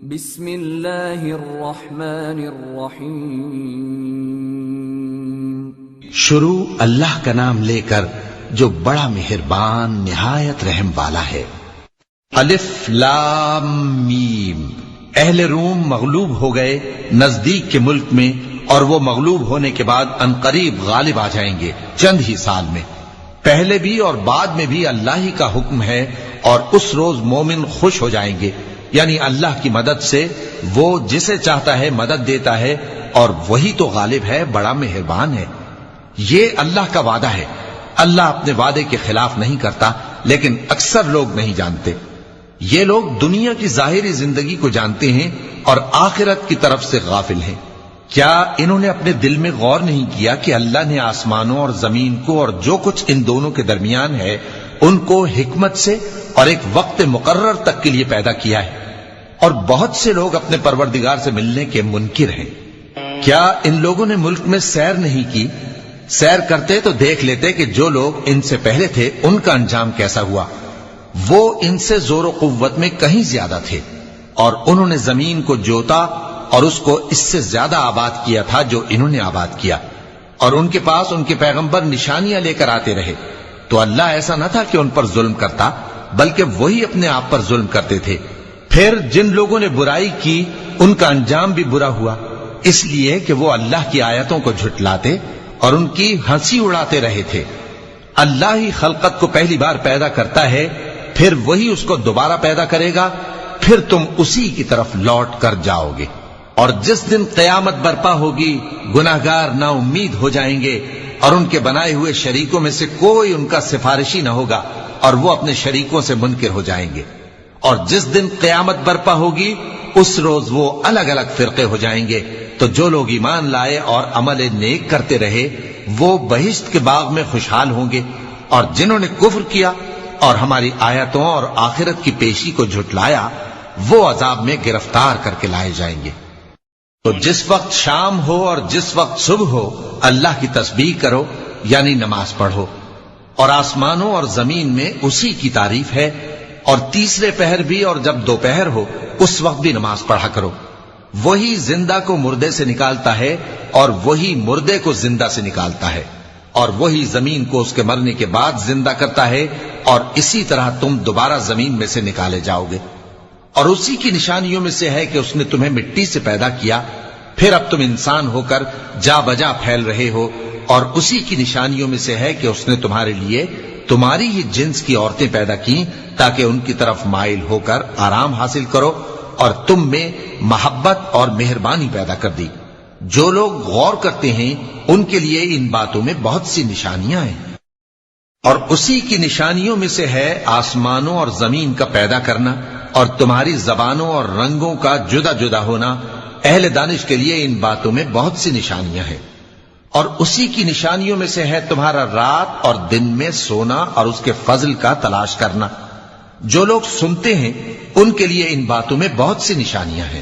بسم اللہ الرحمن الرحیم شروع اللہ کا نام لے کر جو بڑا مہربان نہایت رحم والا ہے۔ الف لام میم۔ اہل روم مغلوب ہو گئے نزدیک کے ملک میں، اور وہ مغلوب ہونے کے بعد عنقریب غالب آ جائیں گے چند ہی سال میں۔ پہلے بھی اور بعد میں بھی اللہ ہی کا حکم ہے، اور اس روز مومن خوش ہو جائیں گے، یعنی اللہ کی مدد سے وہ جسے چاہتا ہے مدد دیتا ہے، اور وہی تو غالب ہے، بڑا مہربان ہے۔ یہ اللہ کا وعدہ ہے، اللہ اپنے وعدے کے خلاف نہیں کرتا، لیکن اکثر لوگ نہیں جانتے۔ یہ لوگ دنیا کی ظاہری زندگی کو جانتے ہیں اور آخرت کی طرف سے غافل ہیں۔ کیا انہوں نے اپنے دل میں غور نہیں کیا کہ اللہ نے آسمانوں اور زمین کو اور جو کچھ ان دونوں کے درمیان ہے ان کو حکمت سے اور ایک وقت مقرر تک کے لیے پیدا کیا ہے؟ اور بہت سے لوگ اپنے پروردگار سے ملنے کے منکر ہیں۔ کیا ان لوگوں نے ملک میں سیر نہیں کی؟ سیر کرتے تو دیکھ لیتے کہ جو لوگ ان سے پہلے تھے ان کا انجام کیسا ہوا۔ وہ ان سے زور و قوت میں کہیں زیادہ تھے، اور انہوں نے زمین کو جوتا اور اس کو اس سے زیادہ آباد کیا تھا جو انہوں نے آباد کیا، اور ان کے پاس ان کے پیغمبر نشانیاں لے کر آتے رہے۔ تو اللہ ایسا نہ تھا کہ ان پر ظلم کرتا، بلکہ وہی اپنے آپ پر ظلم کرتے تھے۔ پھر جن لوگوں نے برائی کی ان کا انجام بھی برا ہوا، اس لیے کہ وہ اللہ کی آیتوں کو جھٹلاتے اور ان کی ہنسی اڑاتے رہے تھے۔ اللہ ہی خلقت کو پہلی بار پیدا کرتا ہے، پھر وہی اس کو دوبارہ پیدا کرے گا، پھر تم اسی کی طرف لوٹ کر جاؤ گے۔ اور جس دن قیامت برپا ہوگی گناہگار نا امید ہو جائیں گے، اور ان کے بنائے ہوئے شریکوں میں سے کوئی ان کا سفارشی نہ ہوگا، اور وہ اپنے شریکوں سے منکر ہو جائیں گے۔ اور جس دن قیامت برپا ہوگی اس روز وہ الگ الگ فرقے ہو جائیں گے۔ تو جو لوگ ایمان لائے اور عمل نیک کرتے رہے وہ بہشت کے باغ میں خوشحال ہوں گے، اور جنہوں نے کفر کیا اور ہماری آیتوں اور آخرت کی پیشی کو جھٹلایا وہ عذاب میں گرفتار کر کے لائے جائیں گے۔ تو جس وقت شام ہو اور جس وقت صبح ہو اللہ کی تسبیح کرو، یعنی نماز پڑھو، اور آسمانوں اور زمین میں اسی کی تعریف ہے، اور تیسرے پہر بھی اور جب دوپہر ہو اس وقت بھی نماز پڑھا کرو۔ وہی زندہ کو مردے سے نکالتا ہے اور وہی مردے کو زندہ سے نکالتا ہے، اور وہی زمین کو اس کے مرنے کے بعد زندہ کرتا ہے، اور اسی طرح تم دوبارہ زمین میں سے نکالے جاؤ گے۔ اور اسی کی نشانیوں میں سے ہے کہ اس نے تمہیں مٹی سے پیدا کیا، پھر اب تم انسان ہو کر جا بجا پھیل رہے ہو، اور اسی کی نشانیوں میں سے ہے کہ اس نے تمہارے لیے تمہاری ہی جنس کی عورتیں پیدا کی تاکہ ان کی طرف مائل ہو کر آرام حاصل کرو، اور تم میں محبت اور مہربانی پیدا کر دی۔ جو لوگ غور کرتے ہیں ان کے لیے ان باتوں میں بہت سی نشانیاں ہیں۔ اور اسی کی نشانیوں میں سے ہے آسمانوں اور زمین کا پیدا کرنا، اور تمہاری زبانوں اور رنگوں کا جدا جدا ہونا۔ اہل دانش کے لیے ان باتوں میں بہت سی نشانیاں ہیں۔ اور اسی کی نشانیوں میں سے ہے تمہارا رات اور دن میں سونا اور اس کے فضل کا تلاش کرنا۔ جو لوگ سنتے ہیں ان کے لیے ان باتوں میں بہت سی نشانیاں ہیں۔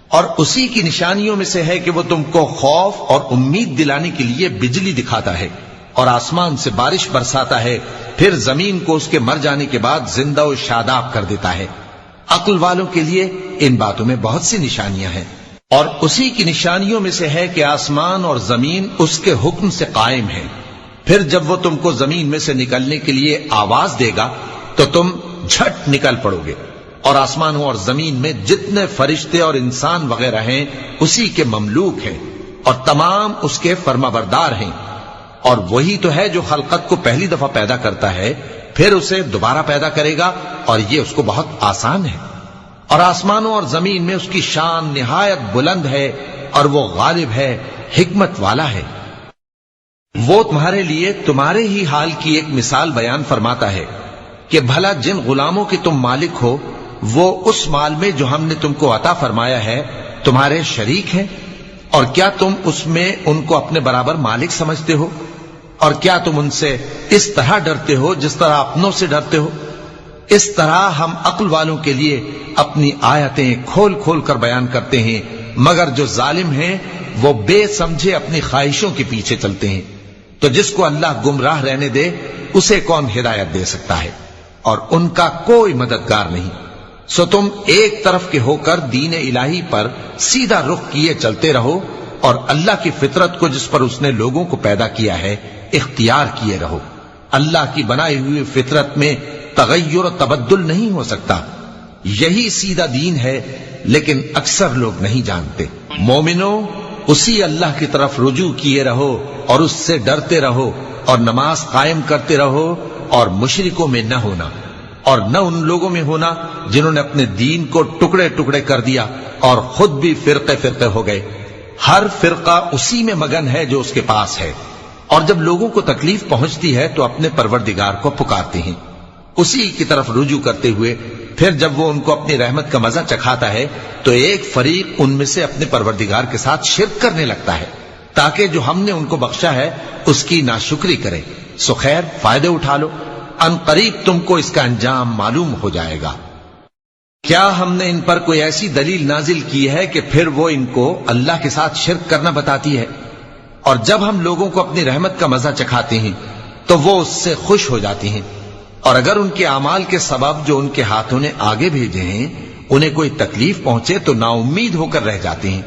اور اسی کی نشانیوں میں سے ہے کہ وہ تم کو خوف اور امید دلانے کے لیے بجلی دکھاتا ہے، اور آسمان سے بارش برساتا ہے، پھر زمین کو اس کے مر جانے کے بعد زندہ و شاداب کر دیتا ہے۔ عقل والوں کے لیے ان باتوں میں بہت سی نشانیاں ہیں۔ اور اسی کی نشانیوں میں سے ہے کہ آسمان اور زمین اس کے حکم سے قائم ہیں، پھر جب وہ تم کو زمین میں سے نکلنے کے لیے آواز دے گا تو تم جھٹ نکل پڑو گے۔ اور آسمانوں اور زمین میں جتنے فرشتے اور انسان وغیرہ ہیں اسی کے مملوک ہیں، اور تمام اس کے فرمانبردار ہیں۔ اور وہی تو ہے جو خلقت کو پہلی دفعہ پیدا کرتا ہے، پھر اسے دوبارہ پیدا کرے گا، اور یہ اس کو بہت آسان ہے۔ اور آسمانوں اور زمین میں اس کی شان نہایت بلند ہے، اور وہ غالب ہے، حکمت والا ہے۔ وہ تمہارے لیے تمہارے ہی حال کی ایک مثال بیان فرماتا ہے کہ بھلا جن غلاموں کے تم مالک ہو وہ اس مال میں جو ہم نے تم کو عطا فرمایا ہے تمہارے شریک ہیں، اور کیا تم اس میں ان کو اپنے برابر مالک سمجھتے ہو؟ اور کیا تم ان سے اس طرح ڈرتے ہو جس طرح اپنوں سے ڈرتے ہو؟ اس طرح ہم عقل والوں کے لیے اپنی آیتیں کھول کھول کر بیان کرتے ہیں، مگر جو ظالم ہیں وہ بے سمجھے اپنی خواہشوں کے پیچھے چلتے ہیں۔ تو جس کو اللہ گمراہ رہنے دے اسے کون ہدایت دے سکتا ہے؟ اور ان کا کوئی مددگار نہیں۔ سو تم ایک طرف کے ہو کر دین الہی پر سیدھا رخ کیے چلتے رہو اور اللہ کی فطرت کو جس پر اس نے لوگوں کو پیدا کیا ہے اختیار کیے رہو۔ اللہ کی بنائی ہوئی فطرت میں تغیر و تبدل نہیں ہو سکتا، یہی سیدھا دین ہے، لیکن اکثر لوگ نہیں جانتے۔ مومنوں، اسی اللہ کی طرف رجوع کیے رہو اور اس سے ڈرتے رہو اور نماز قائم کرتے رہو اور مشرکوں میں نہ ہونا، اور نہ ان لوگوں میں ہونا جنہوں نے اپنے دین کو ٹکڑے ٹکڑے کر دیا اور خود بھی فرقے فرقے ہو گئے۔ ہر فرقہ اسی میں مگن ہے جو اس کے پاس ہے، اور جب لوگوں کو تکلیف پہنچتی ہے تو اپنے پروردگار کو پکارتے ہیں، اسی کی طرف رجوع کرتے ہوئے پھر جب وہ ان کو اپنی رحمت کا مزہ چکھاتا ہے تو ایک فریق ان میں سے اپنے پروردگار کے ساتھ شرک کرنے لگتا ہے تاکہ جو ہم نے ان کو بخشا ہے اس کی ناشکری کرے۔ سو خیر، فائدے اٹھا لو، ان قریب تم کو اس کا انجام معلوم ہو جائے گا۔ کیا ہم نے ان پر کوئی ایسی دلیل نازل کی ہے کہ پھر وہ ان کو اللہ کے ساتھ شرک کرنا بتاتی ہے؟ اور جب ہم لوگوں کو اپنی رحمت کا مزہ چکھاتے ہیں تو وہ اس سے خوش ہو جاتی ہیں، اور اگر ان کے اعمال کے سبب جو ان کے ہاتھوں نے آگے بھیجے ہیں انہیں کوئی تکلیف پہنچے تو نا امید ہو کر رہ جاتے ہیں۔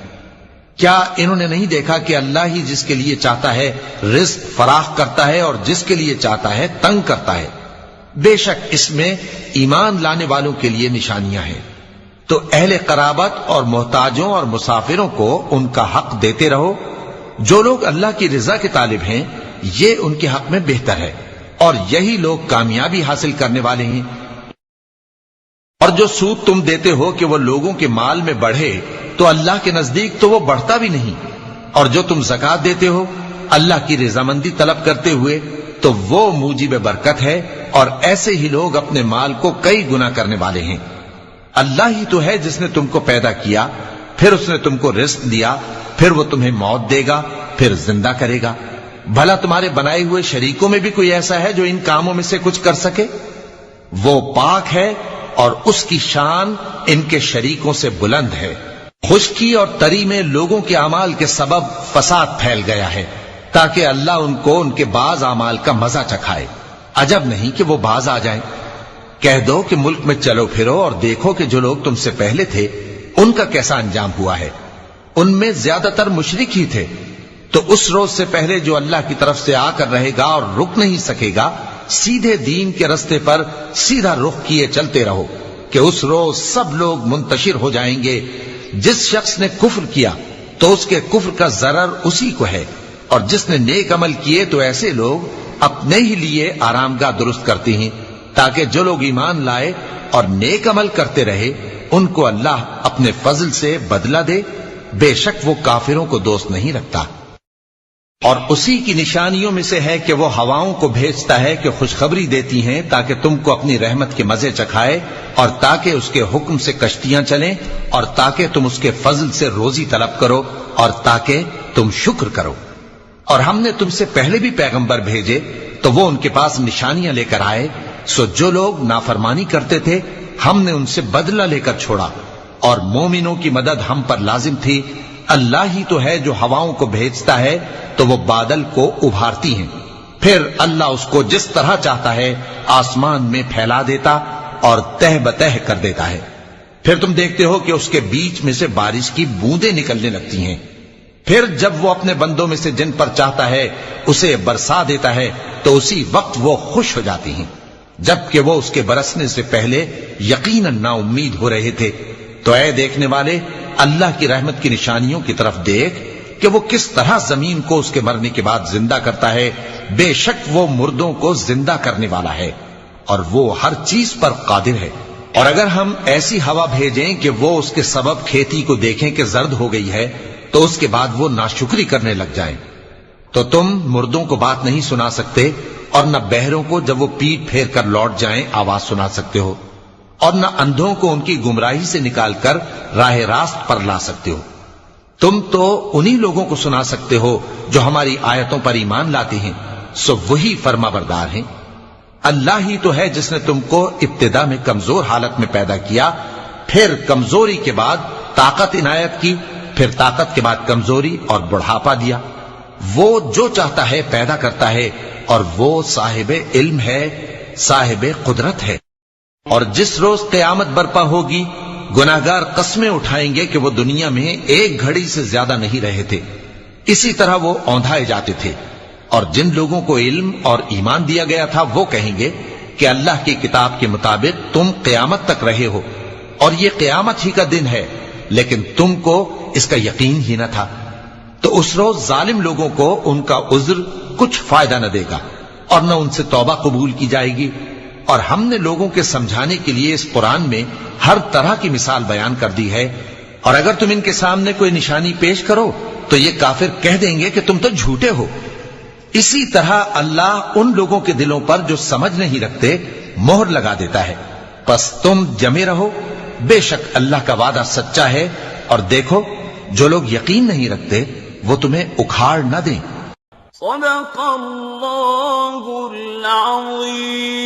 کیا انہوں نے نہیں دیکھا کہ اللہ ہی جس کے لیے چاہتا ہے رزق فراخ کرتا ہے اور جس کے لیے چاہتا ہے تنگ کرتا ہے؟ بے شک اس میں ایمان لانے والوں کے لیے نشانیاں ہیں۔ تو اہل قرابت اور محتاجوں اور مسافروں کو ان کا حق دیتے رہو۔ جو لوگ اللہ کی رضا کے طالب ہیں یہ ان کے حق میں بہتر ہے، اور یہی لوگ کامیابی حاصل کرنے والے ہیں۔ اور جو سود تم دیتے ہو کہ وہ لوگوں کے مال میں بڑھے تو اللہ کے نزدیک تو وہ بڑھتا بھی نہیں، اور جو تم زکوٰۃ دیتے ہو اللہ کی رضامندی طلب کرتے ہوئے تو وہ موجب برکت ہے، اور ایسے ہی لوگ اپنے مال کو کئی گنا کرنے والے ہیں۔ اللہ ہی تو ہے جس نے تم کو پیدا کیا، پھر اس نے تم کو رزق دیا، پھر وہ تمہیں موت دے گا، پھر زندہ کرے گا۔ بھلا تمہارے بنائے ہوئے شریکوں میں بھی کوئی ایسا ہے جو ان کاموں میں سے کچھ کر سکے؟ وہ پاک ہے اور اس کی شان ان کے شریکوں سے بلند ہے۔ خشکی اور تری میں لوگوں کے اعمال کے سبب فساد پھیل گیا ہے تاکہ اللہ ان کو ان کے بعض اعمال کا مزہ چکھائے۔ عجب نہیں کہ وہ باز آ جائیں۔ کہہ دو کہ ملک میں چلو پھرو اور دیکھو کہ جو لوگ تم سے پہلے تھے ان کا کیسا انجام ہوا ہے۔ ان میں زیادہ تر مشرک ہی تھے، تو اس روز سے پہلے جو اللہ کی طرف سے آ کر رہے گا اور رک نہیں سکے گا، سیدھے دین کے رستے پر سیدھا رخ کیے چلتے رہو کہ اس روز سب لوگ منتشر ہو جائیں گے۔ جس شخص نے کفر کیا تو اس کے کفر کا ضرر اسی کو ہے، اور جس نے نیک عمل کیے تو ایسے لوگ اپنے ہی لیے آرام گاہ درست کرتے ہیں تاکہ جو لوگ ایمان لائے اور نیک عمل کرتے رہے ان کو اللہ اپنے فضل سے بدلہ دے۔ بے شک وہ کافروں کو دوست نہیں رکھتا۔ اور اسی کی نشانیوں میں سے ہے کہ وہ ہواؤں کو بھیجتا ہے کہ خوشخبری دیتی ہیں تاکہ تم کو اپنی رحمت کے مزے چکھائے، اور تاکہ اس کے حکم سے کشتیاں چلیں، اور تاکہ تم اس کے فضل سے روزی طلب کرو، اور تاکہ تم شکر کرو۔ اور ہم نے تم سے پہلے بھی پیغمبر بھیجے تو وہ ان کے پاس نشانیاں لے کر آئے، سو جو لوگ نافرمانی کرتے تھے ہم نے ان سے بدلہ لے کر چھوڑا، اور مومنوں کی مدد ہم پر لازم تھی۔ اللہ ہی تو ہے جو ہواؤں کو بھیجتا ہے تو وہ بادل کو ابھارتی ہیں، پھر اللہ اس کو جس طرح چاہتا ہے آسمان میں پھیلا دیتا اور تہ بتہ کر دیتا ہے۔ پھر تم دیکھتے ہو کہ اس کے بیچ میں سے بارش کی بوندیں نکلنے لگتی ہیں، پھر جب وہ اپنے بندوں میں سے جن پر چاہتا ہے اسے برسا دیتا ہے تو اسی وقت وہ خوش ہو جاتی ہیں، جبکہ وہ اس کے برسنے سے پہلے یقیناً نا امید ہو رہے تھے۔ تو اے دیکھنے والے، اللہ کی رحمت کی نشانیوں کی طرف دیکھ کہ وہ کس طرح زمین کو اس کے مرنے کے بعد زندہ کرتا ہے۔ بے شک وہ مردوں کو زندہ کرنے والا ہے اور وہ ہر چیز پر قادر ہے۔ اور اگر ہم ایسی ہوا بھیجیں کہ وہ اس کے سبب کھیتی کو دیکھیں کہ زرد ہو گئی ہے تو اس کے بعد وہ ناشکری کرنے لگ جائیں، تو تم مردوں کو بات نہیں سنا سکتے، اور نہ بہروں کو جب وہ پیٹ پھیر کر لوٹ جائیں آواز سنا سکتے ہو، اور نہ اندھوں کو ان کی گمراہی سے نکال کر راہ راست پر لا سکتے ہو۔ تم تو انہی لوگوں کو سنا سکتے ہو جو ہماری آیتوں پر ایمان لاتے ہیں، سو وہی فرما بردار ہیں۔ اللہ ہی تو ہے جس نے تم کو ابتدا میں کمزور حالت میں پیدا کیا، پھر کمزوری کے بعد طاقت عنایت کی، پھر طاقت کے بعد کمزوری اور بڑھاپا دیا۔ وہ جو چاہتا ہے پیدا کرتا ہے، اور وہ صاحب علم ہے، صاحب قدرت ہے۔ اور جس روز قیامت برپا ہوگی گناہگار قسمیں اٹھائیں گے کہ وہ دنیا میں ایک گھڑی سے زیادہ نہیں رہے تھے، اسی طرح وہ اوندھائے جاتے تھے۔ اور جن لوگوں کو علم اور ایمان دیا گیا تھا وہ کہیں گے کہ اللہ کی کتاب کے مطابق تم قیامت تک رہے ہو، اور یہ قیامت ہی کا دن ہے، لیکن تم کو اس کا یقین ہی نہ تھا۔ تو اس روز ظالم لوگوں کو ان کا عذر کچھ فائدہ نہ دے گا، اور نہ ان سے توبہ قبول کی جائے گی۔ اور ہم نے لوگوں کے سمجھانے کے لیے اس قرآن میں ہر طرح کی مثال بیان کر دی ہے، اور اگر تم ان کے سامنے کوئی نشانی پیش کرو تو یہ کافر کہہ دیں گے کہ تم تو جھوٹے ہو۔ اسی طرح اللہ ان لوگوں کے دلوں پر جو سمجھ نہیں رکھتے مہر لگا دیتا ہے۔ پس تم جمے رہو، بے شک اللہ کا وعدہ سچا ہے، اور دیکھو جو لوگ یقین نہیں رکھتے وہ تمہیں اکھاڑ نہ دیں۔ صدق اللہ العظیم۔